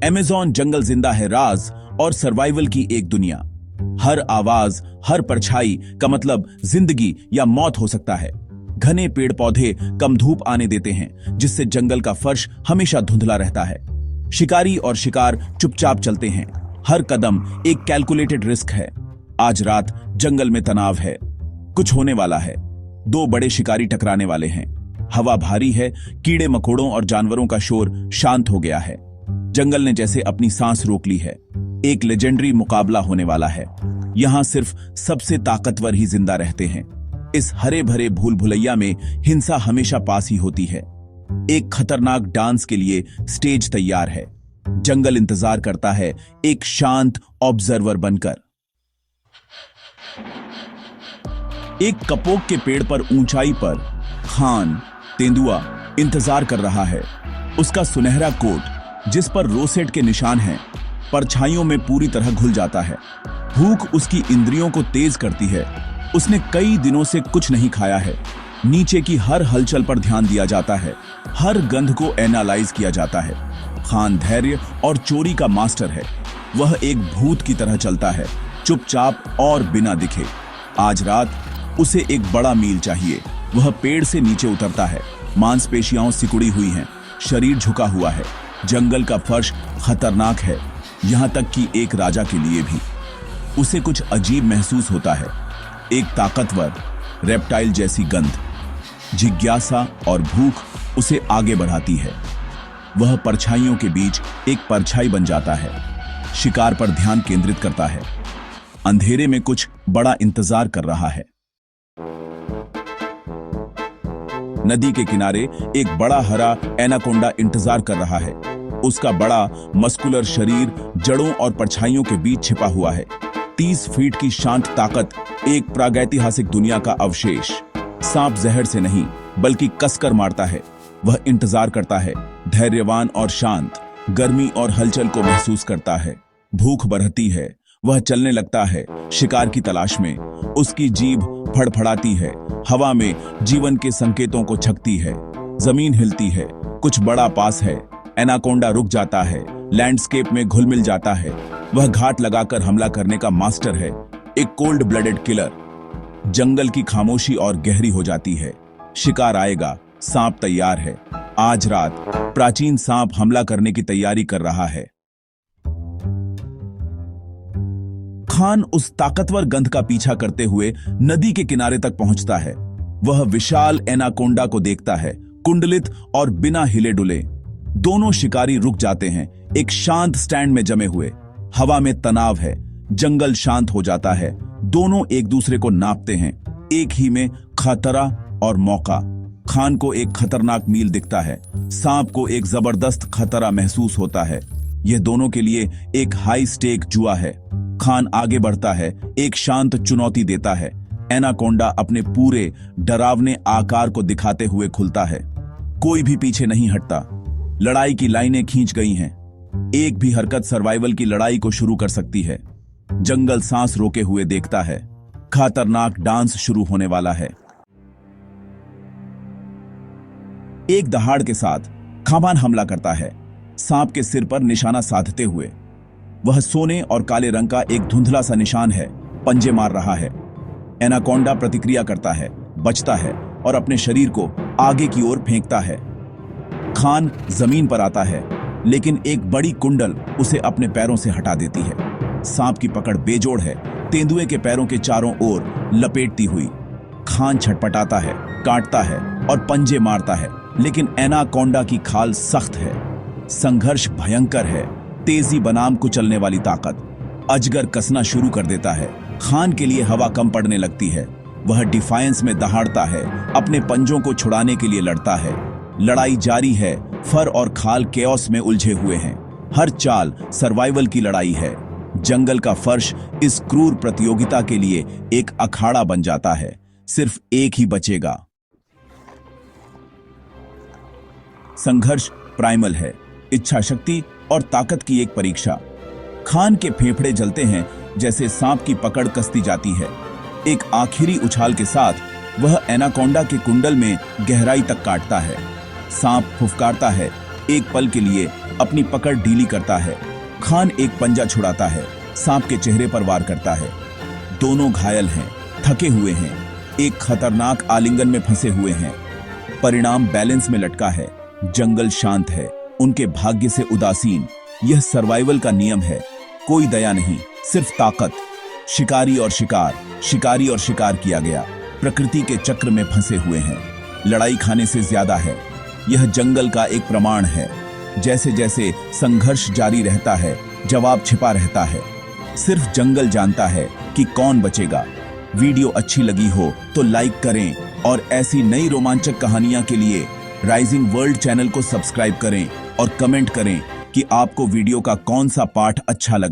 Amazon जंगल जिंदा है राज और सर्वाइवल की एक दुनिया। हर आवाज, हर परछाई का मतलब जिंदगी या मौत हो सकता है। घने पेड़ पौधे कम धूप आने देते हैं, जिससे जंगल का फर्श हमेशा धुंधला रहता है। शिकारी और शिकार चुपचाप चलते हैं। हर कदम एक कैलकुलेटेड रिस्क है। आज रात जंगल में तनाव है, कुछ होने वाला है। दो बड़े शिकारी टकराने वाले हैं। हवा भारी है, कीड़े मकोड़ों और जानवरों का शोर शांत हो गया है। जंगल ने जैसे अपनी सांस रोक ली है। एक लेजेंडरी मुकाबला होने वाला है। यहां सिर्फ सबसे ताकतवर ही जिंदा रहते हैं। इस हरे भरे भूल भुलैया में हिंसा हमेशा पास ही होती है। एक खतरनाक डांस के लिए स्टेज तैयार है। जंगल इंतजार करता है, एक शांत ऑब्जर्वर बनकर। एक कपोक के पेड़ पर ऊंचाई पर खान तेंदुआ इंतजार कर रहा है। उसका सुनहरा कोट, जिस पर रोसेट के निशान हैं, परछाइयों में पूरी तरह घुल जाता है। भूख उसकी इंद्रियों को तेज करती है। उसने कई दिनों से कुछ नहीं खाया है। नीचे की हर हलचल पर ध्यान दिया जाता है। हर गंध को एनालाइज किया जाता है। खान धैर्य और चोरी का मास्टर है। वह एक भूत की तरह चलता है, चुपचाप और बिना दिखे। आज रात उसे एक बड़ा मील चाहिए। वह पेड़ से नीचे उतरता है। मांसपेशियां सिकुड़ी हुई हैं, शरीर झुका हुआ है। जंगल का फर्श खतरनाक है, यहां तक कि एक राजा के लिए भी। उसे कुछ अजीब महसूस होता है। एक ताकतवर रेप्टाइल जैसी गंध, जिज्ञासा और भूख उसे आगे बढ़ाती है। वह परछाइयों के बीच एक परछाई बन जाता है। शिकार पर ध्यान केंद्रित करता है। अंधेरे में कुछ बड़ा इंतजार कर रहा है। नदी के किनारे एक बड़ा हरा एनाकोंडा इंतजार कर रहा है। उसका बड़ा मस्कुलर शरीर जड़ों और परछाइयों के बीच छिपा हुआ है। 30 फीट की शांत ताकत, एक प्रागैतिहासिक दुनिया का अवशेष। सांप जहर से नहीं बल्कि कसकर मारता है। वह इंतजार करता है, धैर्यवान और शांत। गर्मी और हलचल को महसूस करता है। भूख बढ़ती है। वह चलने लगता है, शिकार की तलाश में। उसकी जीभ फड़फड़ाती है, हवा में जीवन के संकेतों को छकती है। जमीन हिलती है, कुछ बड़ा पास है। एनाकोंडा रुक जाता है, लैंडस्केप में घुल मिल जाता है। वह घाट लगाकर हमला करने का मास्टर है, एक कोल्ड ब्लडेड किलर। जंगल की खामोशी और गहरी हो जाती है। शिकार आएगा, सांप तैयार है। आज रात प्राचीन सांप हमला करने की तैयारी कर रहा है। खान उस ताकतवर गंध का पीछा करते हुए नदी के किनारे तक पहुंचता है। वह विशाल एनाकोंडा को देखता है, कुंडलित और बिना हिले डुले। दोनों शिकारी रुक जाते हैं, एक शांत स्टैंड में जमे हुए। हवा में तनाव है, जंगल शांत हो जाता है। दोनों एक दूसरे को नापते हैं, एक ही में खतरा और मौका। खान को एक खतरनाक मील दिखता है, सांप को एक जबरदस्त खतरा महसूस होता है। यह दोनों के लिए एक हाई स्टेक जुआ है। खान आगे बढ़ता है, एक शांत चुनौती देता है। एनाकोंडा अपने पूरे डरावने आकार को दिखाते हुए खुलता है। कोई भी पीछे नहीं हटता। लड़ाई की लाइनें खींच गई हैं। एक भी हरकत सर्वाइवल की लड़ाई को शुरू कर सकती है। जंगल सांस रोके हुए देखता है। खतरनाक डांस शुरू होने वाला है। एक दहाड़ के साथ खान हमला करता है, सांप के सिर पर निशाना साधते हुए। वह सोने और काले रंग का एक धुंधला सा निशान है, पंजे मार रहा है। एनाकोंडा प्रतिक्रिया करता है, बचता है और अपने शरीर को आगे की ओर फेंकता है। खान जमीन पर आता है, लेकिन एक बड़ी कुंडल उसे अपने पैरों से हटा देती है। सांप की पकड़ बेजोड़ है, तेंदुए के पैरों के चारों ओर लपेटती हुई। खान छटपटाता है, काटता है और पंजे मारता है, लेकिन एनाकोंडा की खाल सख्त है। संघर्ष भयंकर है, तेजी बनाम कुचलने वाली ताकत। अजगर कसना शुरू कर देता है। खान के लिए हवा कम पड़ने लगती है। वह डिफायंस में दहाड़ता है, अपने पंजों को छुड़ाने के लिए लड़ता है। लड़ाई जारी है, फर और खाल केओस में उलझे हुए हैं। हर चाल सर्वाइवल की लड़ाई है। जंगल का फर्श इस क्रूर प्रतियोगिता के लिए एक अखाड़ा बन जाता है। सिर्फ एक ही बचेगा। संघर्ष प्राइमल है, इच्छा शक्ति और ताकत की एक परीक्षा। खान के फेफड़े जलते हैं, जैसे सांप की पकड़ कसती जाती है। एक आखिरी उछाल के साथ वह एनाकोंडा के कुंडल में गहराई तक काटता है। सांप फुफकारता है, एक पल के लिए अपनी पकड़ ढीली करता है। खान एक पंजा छुड़ाता है, सांप के चेहरे पर वार करता है। दोनों घायल हैं, थके हुए हैं, एक खतरनाक आलिंगन में फंसे हुए हैं। परिणाम बैलेंस में लटका है। जंगल शांत है, उनके भाग्य से उदासीन। यह सर्वाइवल का नियम है। कोई दया नहीं, सिर्फ ताकत। शिकारी और शिकार, शिकारी और शिकार किया गया। प्रकृति के चक्र में फंसे हुए हैं। लड़ाई खाने से ज्यादा है। यह जंगल का एक प्रमाण है। जैसे जैसे संघर्ष जारी रहता है, जवाब छिपा रहता है। सिर्फ जंगल जानता है कि कौन बचेगा। वीडियो अच्छी लगी हो तो लाइक करें और ऐसी नई रोमांचक कहानियां के लिए राइजिंग वर्ल्ड चैनल को सब्सक्राइब करें और कमेंट करें कि आपको वीडियो का कौन सा पार्ट अच्छा लगा।